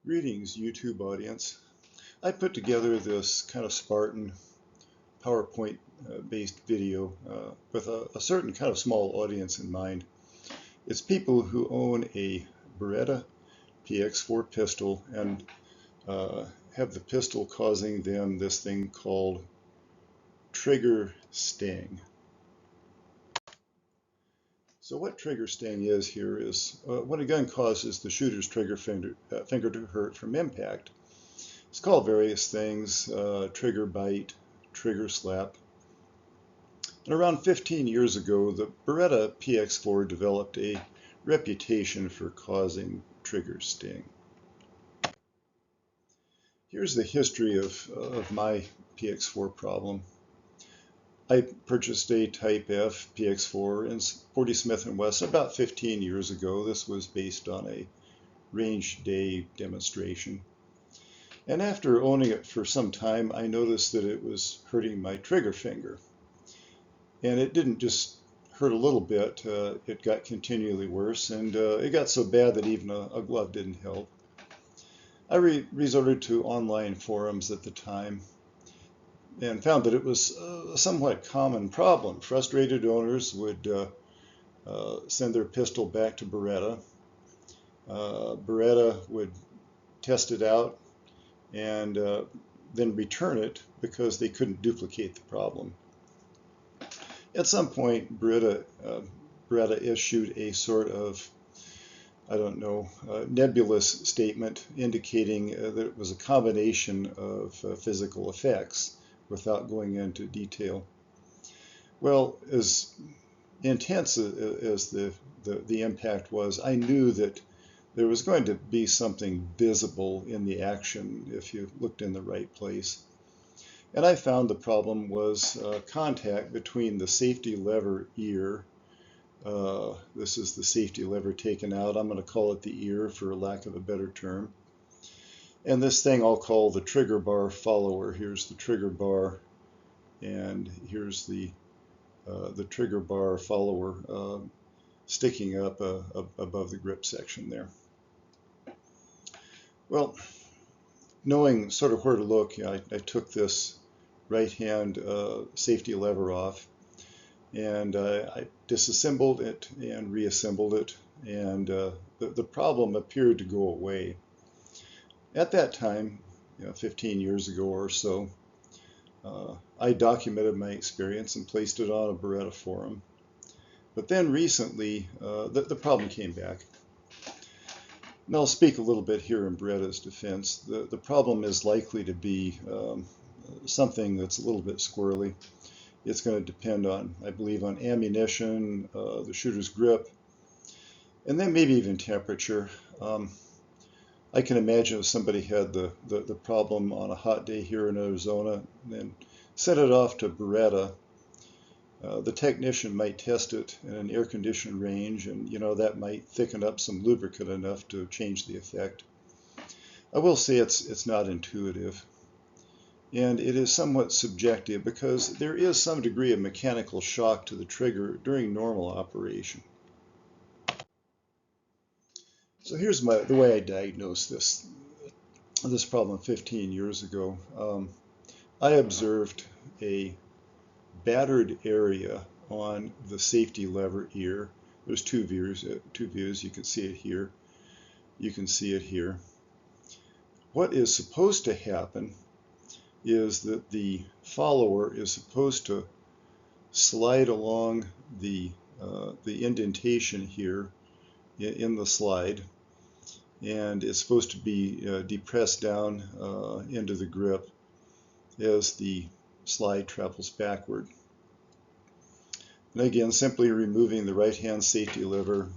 Greetings, YouTube audience. I put together this kind of Spartan PowerPoint based video with a certain kind of small audience in mind. It's people who own a Beretta PX4 pistol and have the pistol causing them this thing called trigger sting. So what trigger sting is here is when a gun causes the shooter's trigger finger to hurt from impact. It's called various things, trigger bite, trigger slap. And around 15 years ago, the Beretta PX4 developed a reputation for causing trigger sting. Here's the history of my PX4 problem. I purchased a Type F PX4 in Forty Smith & Wesson about 15 years ago. This was based on a range day demonstration. And after owning it for some time, I noticed that it was hurting my trigger finger. And it didn't just hurt a little bit, it got continually worse, and it got so bad that even a glove didn't help. I resorted to online forums at the time and found that it was a somewhat common problem. Frustrated owners would send their pistol back to Beretta. Beretta would test it out and then return it because they couldn't duplicate the problem. At some point, Beretta issued a sort of, nebulous statement indicating that it was a combination of physical effects without going into detail. Well, as intense as the impact was, I knew that there was going to be something visible in the action if you looked in the right place. And I found the problem was contact between the safety lever ear. This is the safety lever taken out. I'm going to call it the ear for lack of a better term. And this thing I'll call the trigger bar follower. Here's the trigger bar, and here's the trigger bar follower sticking up above the grip section there. Well, knowing sort of where to look, I took this right hand safety lever off, and I disassembled it and reassembled it, and the problem appeared to go away. At that time, 15 years ago or so, I documented my experience and placed it on a Beretta forum. But then recently, the problem came back. And I'll speak a little bit here in Beretta's defense. The problem is likely to be something that's a little bit squirrely. It's going to depend on, I believe, on ammunition, the shooter's grip, and then maybe even temperature. I can imagine if somebody had the problem on a hot day here in Arizona and then sent it off to Beretta, the technician might test it in an air-conditioned range, and that might thicken up some lubricant enough to change the effect. I will say it's not intuitive, and it is somewhat subjective because there is some degree of mechanical shock to the trigger during normal operation. So here's the way I diagnosed this problem 15 years ago. I observed a battered area on the safety lever ear. There's two views. You can see it here. You can see it here. What is supposed to happen is that the follower is supposed to slide along the indentation here in the slide, and it's supposed to be depressed down into the grip as the slide travels backward. And again, simply removing the right hand safety lever,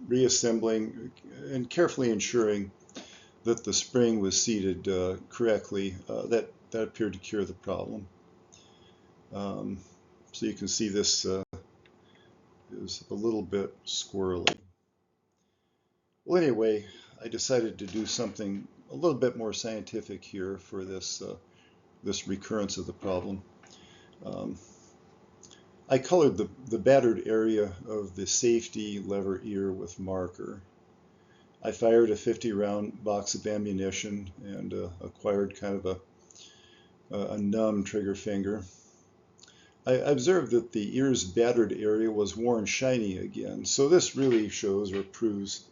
reassembling, and carefully ensuring that the spring was seated correctly, that appeared to cure the problem. So you can see this is a little bit squirrely. Well, anyway, I decided to do something a little bit more scientific here for this recurrence of the problem. I colored the battered area of the safety lever ear with marker. I fired a 50-round box of ammunition and acquired kind of a numb trigger finger. I observed that the ear's battered area was worn shiny again, so this really shows or proves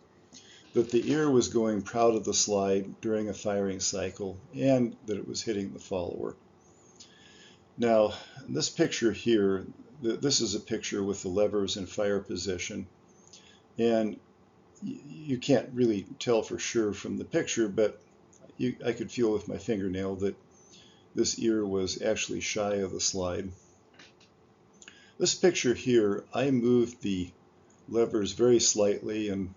that the ear was going proud of the slide during a firing cycle and that it was hitting the follower. Now, this picture here, this is a picture with the levers in fire position, and you can't really tell for sure from the picture, but I could feel with my fingernail that this ear was actually shy of the slide. This picture here, I moved the levers very slightly and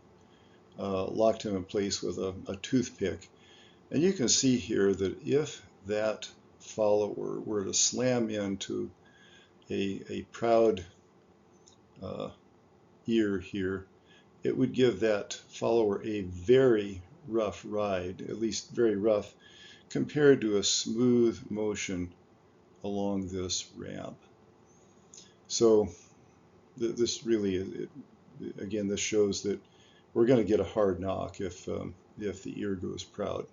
locked them in place with a toothpick. And you can see here that if that follower were to slam into a proud ear here, it would give that follower a very rough ride, at least very rough, compared to a smooth motion along this ramp. So this really, again, this shows that we're going to get a hard knock if the ear goes proud.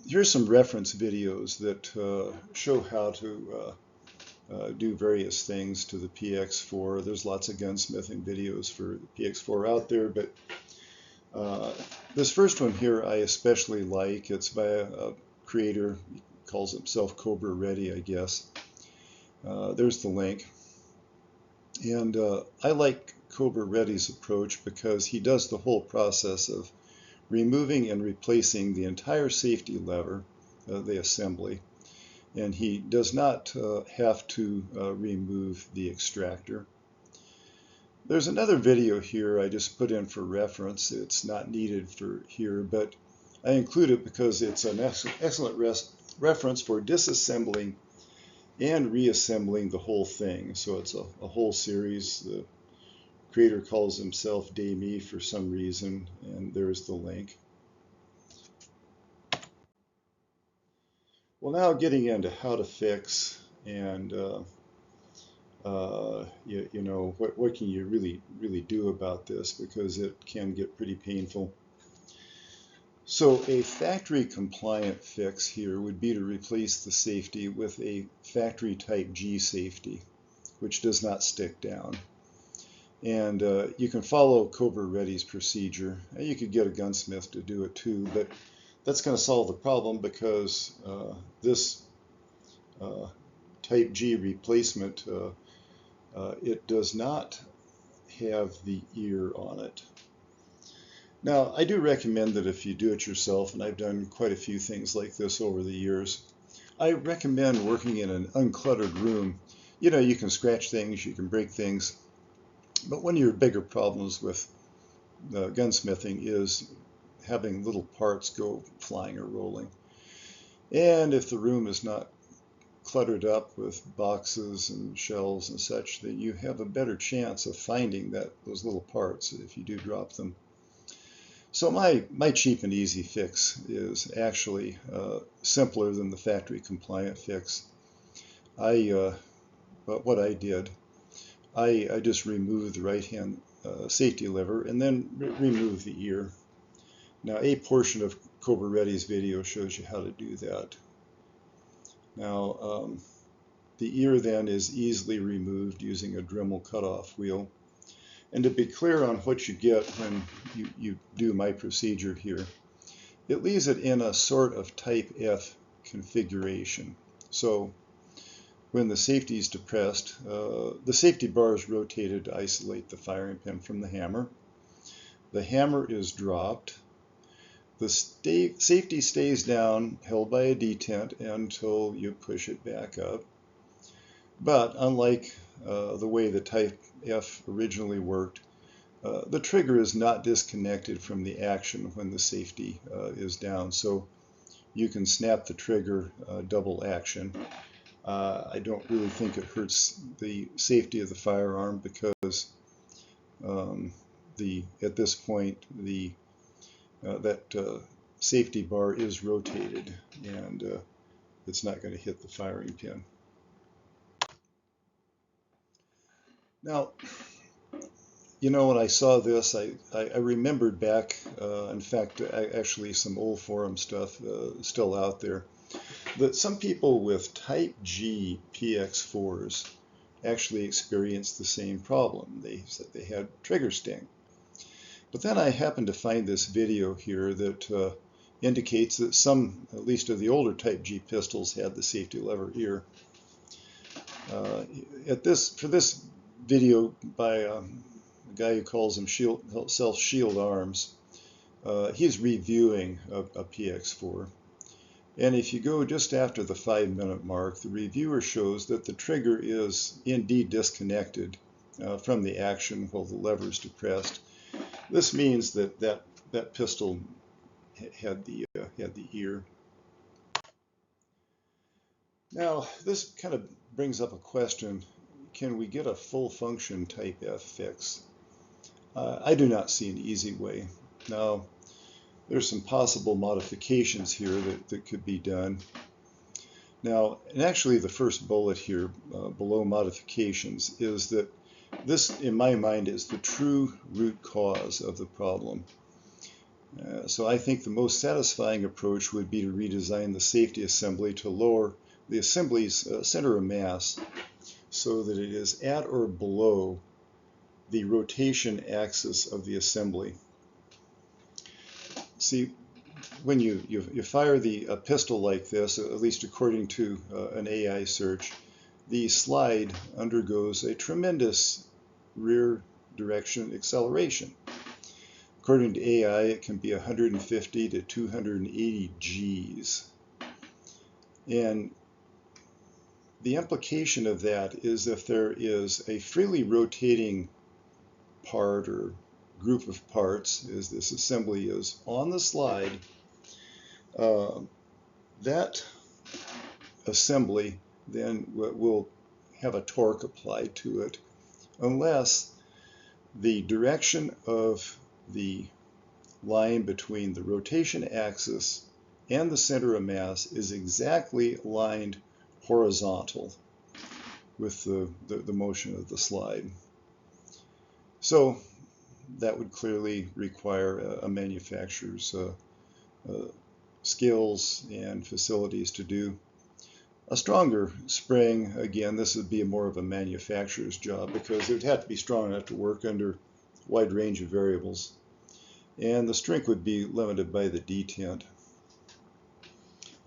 Here's some reference videos that show how to do various things to the PX4. There's lots of gunsmithing videos for the PX4 out there, but this first one here I especially like. It's by a creator, he calls himself Cobra Ready, I guess. There's the link. And I like Cobra Ready's approach because he does the whole process of removing and replacing the entire safety lever, the assembly, and he does not have to remove the extractor. There's another video here I just put in for reference. It's not needed for here, but I include it because it's an excellent reference for disassembling and reassembling the whole thing. So it's a whole series. The creator calls himself Day-Me for some reason, and there's the link. Well, now getting into how to fix and you know, what can you really do about this, because it can get pretty painful. So a factory compliant fix here would be to replace the safety with a factory type G safety, which does not stick down. And you can follow Cobra Ready's procedure. You could get a gunsmith to do it too, but that's going to solve the problem because this type G replacement, it does not have the ear on it. Now, I do recommend that if you do it yourself, and I've done quite a few things like this over the years, I recommend working in an uncluttered room. You know, you can scratch things, you can break things, but one of your bigger problems with gunsmithing is having little parts go flying or rolling. And if the room is not cluttered up with boxes and shelves and such, then you have a better chance of finding those little parts if you do drop them. So my cheap and easy fix is actually simpler than the factory compliant fix. What I did, I just removed the right hand safety lever and then removed the ear. Now a portion of Cobra Ready's video shows you how to do that. Now the ear then is easily removed using a Dremel cutoff wheel. And to be clear on what you get when you do my procedure here, it leaves it in a sort of type F configuration. So when the safety is depressed, the safety bar is rotated to isolate the firing pin from the hammer. The hammer is dropped. The safety stays down, held by a detent until you push it back up. But unlike the way the type F originally worked, the trigger is not disconnected from the action when the safety is down. So you can snap the trigger double action. I don't really think it hurts the safety of the firearm because at this point that safety bar is rotated and it's not going to hit the firing pin. Now, You know, when I saw this, I remembered back, in fact, actually some old forum stuff still out there, that some people with Type G PX4s actually experienced the same problem. They said they had trigger sting. But then I happened to find this video here that indicates that some, at least of the older Type G pistols, had the safety lever here. For this video by a guy who calls himself Shield Arms, he's reviewing a PX4. And if you go just after the 5-minute mark, the reviewer shows that the trigger is indeed disconnected from the action while the lever is depressed. This means that pistol had the ear. Now, this kind of brings up a question: can we get a full function Type F fix? I do not see an easy way. Now, there's some possible modifications here that could be done. Now, and actually the first bullet here below modifications is that this, in my mind, is the true root cause of the problem. So I think the most satisfying approach would be to redesign the safety assembly to lower the assembly's center of mass so that it is at or below the rotation axis of the assembly. See, when you fire a pistol like this, at least according to an AI search, the slide undergoes a tremendous rear direction acceleration. According to AI, it can be 150 to 280 Gs. And the implication of that is if there is a freely rotating part or group of parts, as this assembly is, on the slide, that assembly then will have a torque applied to it unless the direction of the line between the rotation axis and the center of mass is exactly aligned horizontal with the motion of the slide. So that would clearly require a manufacturer's skills and facilities to do. A stronger spring, again, this would be more of a manufacturer's job because it would have to be strong enough to work under a wide range of variables. And the strength would be limited by the detent.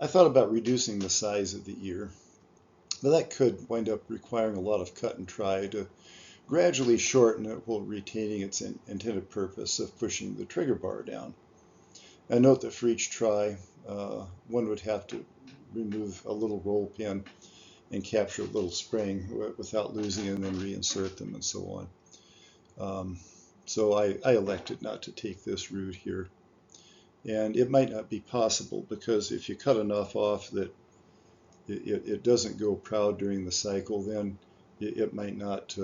I thought about reducing the size of the ear, but that could wind up requiring a lot of cut and try to gradually shorten it while retaining its intended purpose of pushing the trigger bar down. And note that for each try, one would have to remove a little roll pin and capture a little spring without losing it and then reinsert them and so on. So I elected not to take this route here. And it might not be possible because if you cut enough off that it doesn't go proud during the cycle, then it might not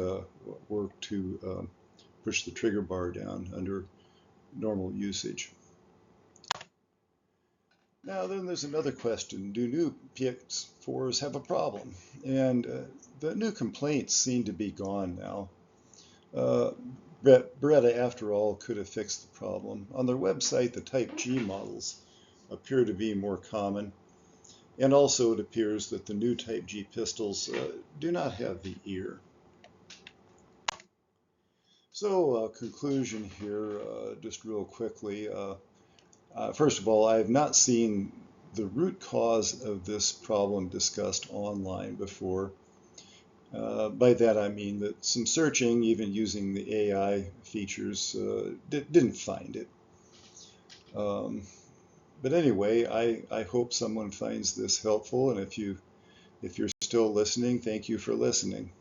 work to push the trigger bar down under normal usage. Now then there's another question: do new PX4s have a problem? And the new complaints seem to be gone now. Beretta, after all, could have fixed the problem. On their website, the Type G models appear to be more common. And also it appears that the new Type G pistols do not have the ear. So conclusion here, just real quickly. First of all, I have not seen the root cause of this problem discussed online before. By that I mean that some searching, even using the AI features, didn't find it. But anyway, I hope someone finds this helpful, and if you're still listening, thank you for listening.